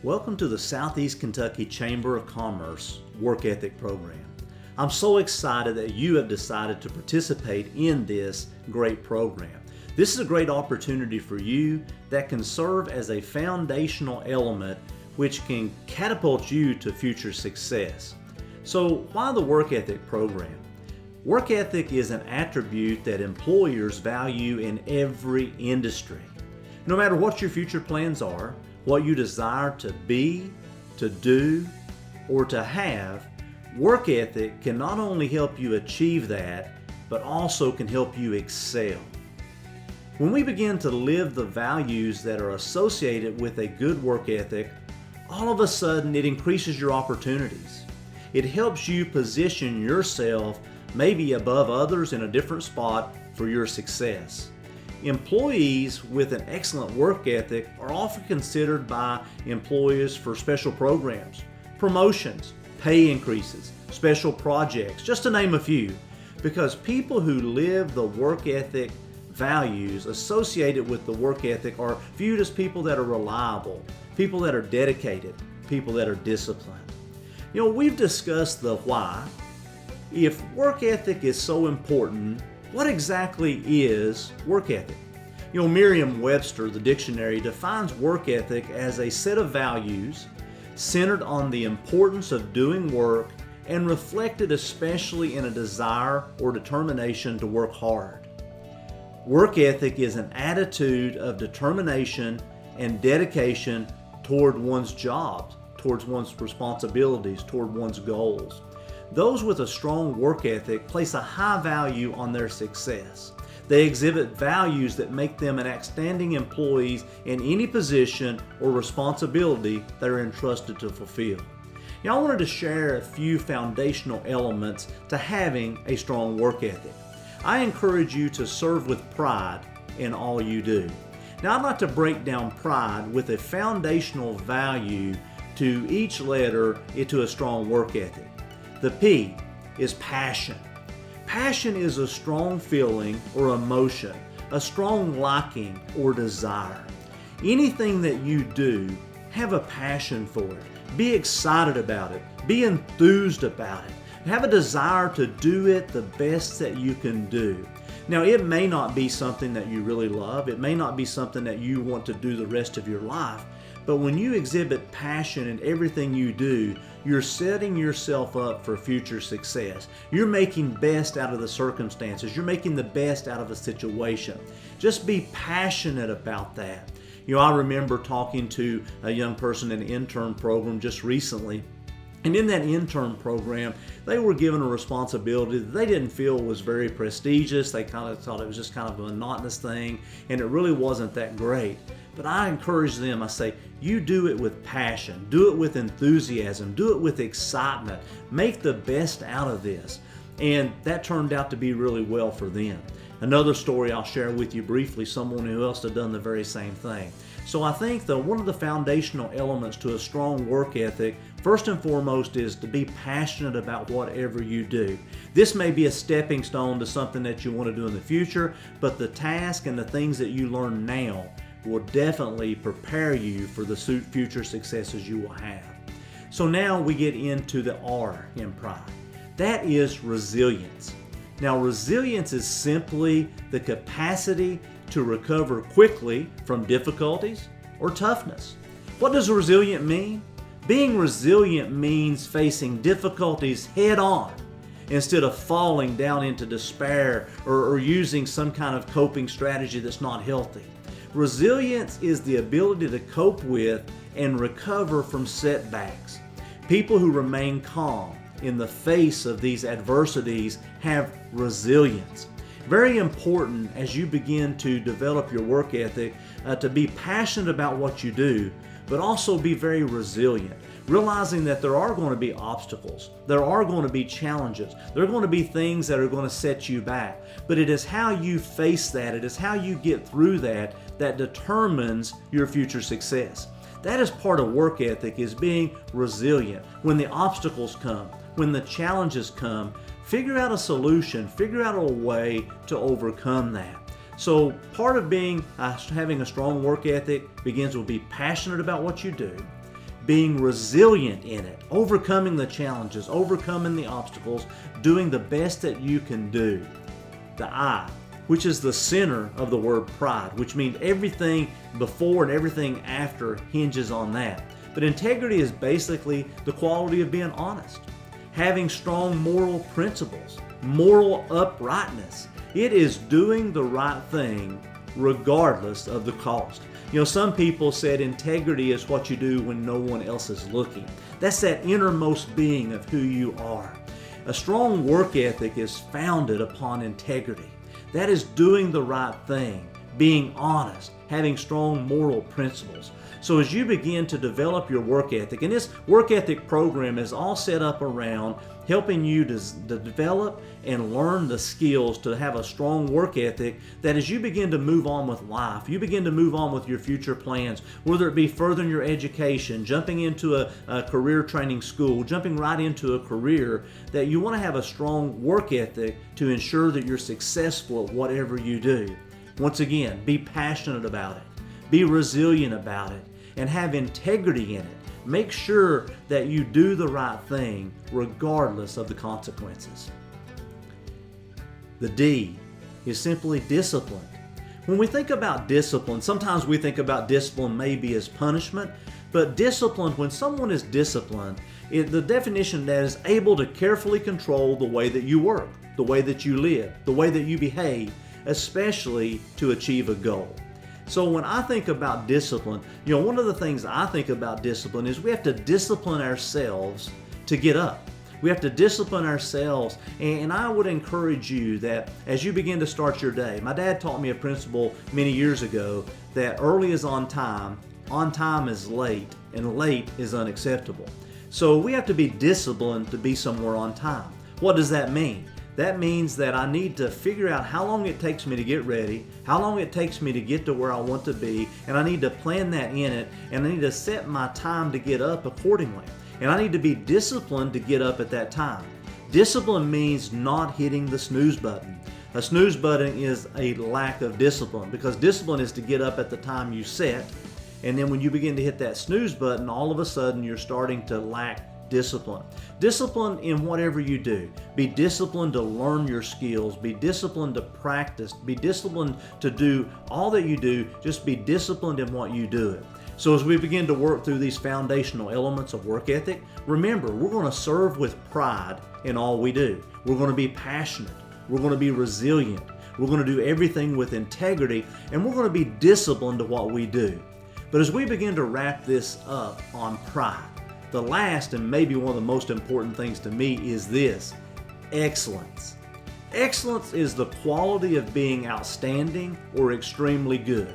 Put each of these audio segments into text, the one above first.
Welcome to the Southeast Kentucky Chamber of Commerce Work Ethic Program. I'm so excited that you have decided to participate in this great program. This is a great opportunity for you that can serve as a foundational element which can catapult you to future success. So why the Work Ethic Program? Work ethic is an attribute that employers value in every industry. No matter what your future plans are, what you desire to be, to do, or to have, work ethic can not only help you achieve that, but also can help you excel. When we begin to live the values that are associated with a good work ethic, all of a sudden it increases your opportunities. It helps you position yourself maybe above others in a different spot for your success. Employees with an excellent work ethic are often considered by employers for special programs, promotions, pay increases, special projects, just to name a few, because people who live the work ethic values associated with the work ethic are viewed as people that are reliable, people that are dedicated, people that are disciplined. You know, we've discussed the why. If work ethic is so important, what exactly is work ethic? You know, Merriam-Webster, the dictionary, defines work ethic as a set of values centered on the importance of doing work and reflected especially in a desire or determination to work hard. Work ethic is an attitude of determination and dedication toward one's jobs, towards one's responsibilities, toward one's goals. Those with a strong work ethic place a high value on their success. They exhibit values that make them an outstanding employee in any position or responsibility they're entrusted to fulfill. Now, I wanted to share a few foundational elements to having a strong work ethic. I encourage you to serve with pride in all you do. Now, I'd like to break down pride with a foundational value to each letter into a strong work ethic. The P is passion. Passion is a strong feeling or emotion, a strong liking or desire. Anything that you do, have a passion for it. Be excited about it. Be enthused about it. Have a desire to do it the best that you can do. Now, it may not be something that you really love. It may not be something that you want to do the rest of your life. But when you exhibit passion in everything you do, you're setting yourself up for future success. You're making best out of the circumstances. You're making the best out of a situation. Just be passionate about that. You know, I remember talking to a young person in an intern program just recently. And in that intern program, they were given a responsibility that they didn't feel was very prestigious. They kind of thought it was just kind of a monotonous thing, and it really wasn't that great. But I encourage them, I say, you do it with passion, do it with enthusiasm, do it with excitement, make the best out of this. And that turned out to be really well for them. Another story I'll share with you briefly, someone who else had done the very same thing. So I think that one of the foundational elements to a strong work ethic, first and foremost, is to be passionate about whatever you do. This may be a stepping stone to something that you want to do in the future, but the task and the things that you learn now will definitely prepare you for the future successes you will have. So now we get into the R in pride. That is resilience. Now, resilience is simply the capacity to recover quickly from difficulties or toughness. What does resilient mean? Being resilient means facing difficulties head on instead of falling down into despair or using some kind of coping strategy that's not healthy. Resilience is the ability to cope with and recover from setbacks. People who remain calm in the face of these adversities have resilience. Very important as you begin to develop your work ethic to be passionate about what you do, but also be very resilient, realizing that there are going to be obstacles, there are going to be challenges, there are going to be things that are going to set you back. But it is how you face that, it is how you get through that determines your future success. That is part of work ethic, is being resilient. When the obstacles come, when the challenges come, figure out a solution, figure out a way to overcome that. So part of having a strong work ethic begins with be passionate about what you do. being resilient in it, overcoming the challenges, overcoming the obstacles, doing the best that you can do. The I, which is the center of the word pride, which means everything before and everything after hinges on that. But integrity is basically the quality of being honest, having strong moral principles, moral uprightness. It is doing the right thing regardless of the cost. You know, some people said integrity is what you do when no one else is looking. That's that innermost being of who you are. A strong work ethic is founded upon integrity. That is doing the right thing, being honest, having strong moral principles. So as you begin to develop your work ethic, and this work ethic program is all set up around helping you to develop and learn the skills to have a strong work ethic, that as you begin to move on with life, you begin to move on with your future plans, whether it be furthering your education, jumping into a career training school, jumping right into a career, that you want to have a strong work ethic to ensure that you're successful at whatever you do. Once again, be passionate about it, be resilient about it, and have integrity in it. Make sure that you do the right thing regardless of the consequences. The D is simply discipline. When we think about discipline, sometimes we think about discipline maybe as punishment, but discipline, when someone is disciplined, the definition that is able to carefully control the way that you work, the way that you live, the way that you behave, especially to achieve a goal. So when I think about discipline, you know, one of the things I think about discipline is we have to discipline ourselves to get up. We have to discipline ourselves, and I would encourage you that as you begin to start your day, my dad taught me a principle many years ago that early is on time is late, and late is unacceptable. So we have to be disciplined to be somewhere on time. What does that mean? That means that I need to figure out how long it takes me to get ready, how long it takes me to get to where I want to be, and I need to plan that in it, and I need to set my time to get up accordingly. And I need to be disciplined to get up at that time. Discipline means not hitting the snooze button. A snooze button is a lack of discipline, because discipline is to get up at the time you set, and then when you begin to hit that snooze button, all of a sudden you're starting to lack discipline. Discipline in whatever you do. Be disciplined to learn your skills. Be disciplined to practice. Be disciplined to do all that you do. Just be disciplined in what you do it. So as we begin to work through these foundational elements of work ethic, remember, we're going to serve with pride in all we do. We're going to be passionate. We're going to be resilient. We're going to do everything with integrity, and we're going to be disciplined to what we do. But as we begin to wrap this up on pride, the last and maybe one of the most important things to me is this: excellence. Excellence is the quality of being outstanding or extremely good.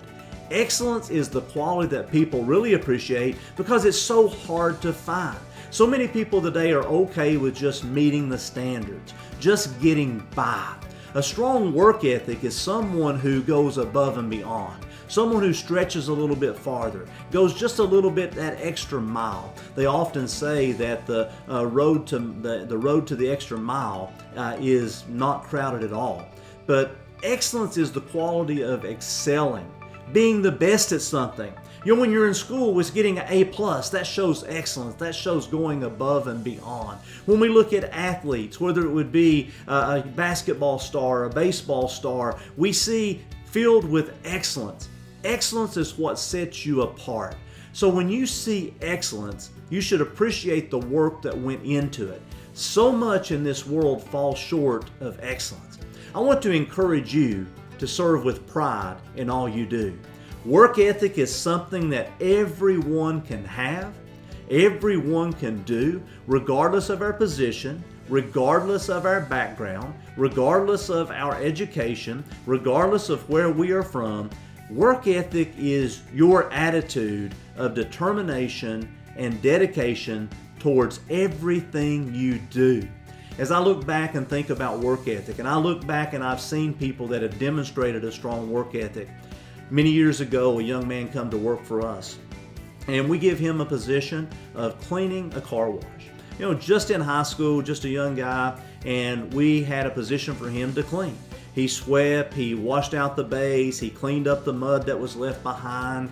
Excellence is the quality that people really appreciate because it's so hard to find. So many people today are okay with just meeting the standards, just getting by. A strong work ethic is someone who goes above and beyond. Someone who stretches a little bit farther, goes just a little bit that extra mile. They often say that the road to the extra mile is not crowded at all. But excellence is the quality of excelling, being the best at something. You know, when you're in school, was getting an A+, that shows excellence. That shows going above and beyond. When we look at athletes, whether it would be a basketball star, a baseball star, we see filled with excellence. Excellence is what sets you apart. So when you see excellence, you should appreciate the work that went into it. So much in this world falls short of excellence. I want to encourage you to serve with pride in all you do. Work ethic is something that everyone can have, everyone can do, regardless of our position, regardless of our background, regardless of our education, regardless of where we are from. Work ethic is your attitude of determination and dedication towards everything you do. As I look back and think about work ethic, and I look back and I've seen people that have demonstrated a strong work ethic. Many years ago, a young man come to work for us, and we give him a position of cleaning a car wash. You know, just in high school, just a young guy, and we had a position for him to clean. He swept, he washed out the bays, he cleaned up the mud that was left behind.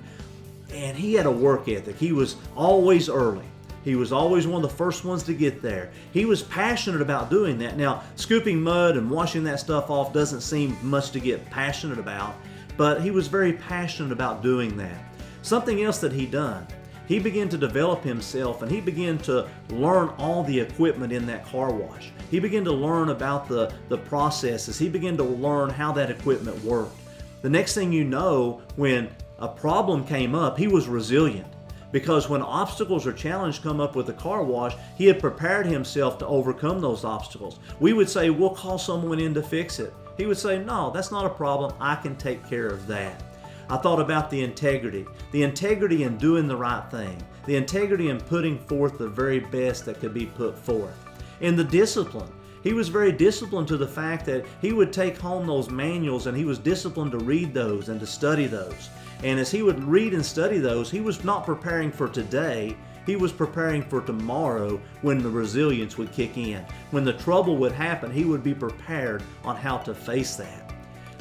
and he had a work ethic. He was always early. He was always one of the first ones to get there. He was passionate about doing that. Now, scooping mud and washing that stuff off doesn't seem much to get passionate about, but he was very passionate about doing that. Something else that he done, he began to develop himself, and he began to learn all the equipment in that car wash. He began to learn about the processes. He began to learn how that equipment worked. The next thing you know, when a problem came up, he was resilient. Because when obstacles or challenges come up with the car wash, he had prepared himself to overcome those obstacles. We would say, we'll call someone in to fix it. He would say, no, that's not a problem. I can take care of that. I thought about the integrity in doing the right thing, the integrity in putting forth the very best that could be put forth. And the discipline. He was very disciplined to the fact that he would take home those manuals, and he was disciplined to read those and to study those. And as he would read and study those, he was not preparing for today, he was preparing for tomorrow when the resilience would kick in. When the trouble would happen, he would be prepared on how to face that.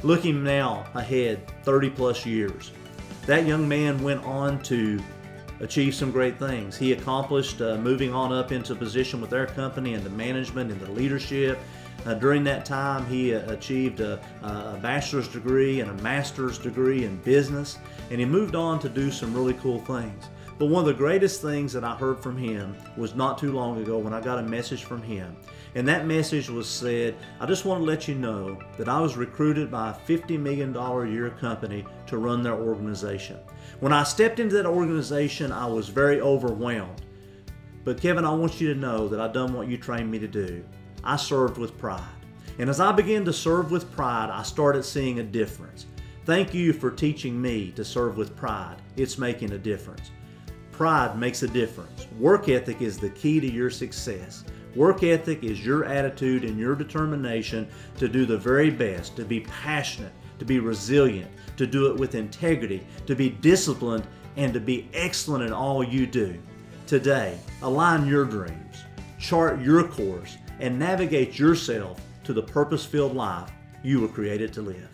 Looking now ahead, 30 plus years, that young man went on to achieve some great things. He accomplished moving on up into a position with their company, into management, into leadership. During that time, he achieved a bachelor's degree and a master's degree in business, and he moved on to do some really cool things. But one of the greatest things that I heard from him was not too long ago when I got a message from him. And that message was said, I just want to let you know that I was recruited by a $50 million a year company to run their organization. When I stepped into that organization, I was very overwhelmed. But Kevin, I want you to know that I've done what you trained me to do. I served with pride. And as I began to serve with pride, I started seeing a difference. Thank you for teaching me to serve with pride. It's making a difference. Pride makes a difference. Work ethic is the key to your success. Work ethic is your attitude and your determination to do the very best, to be passionate, to be resilient, to do it with integrity, to be disciplined, and to be excellent in all you do. Today, align your dreams, chart your course, and navigate yourself to the purpose-filled life you were created to live.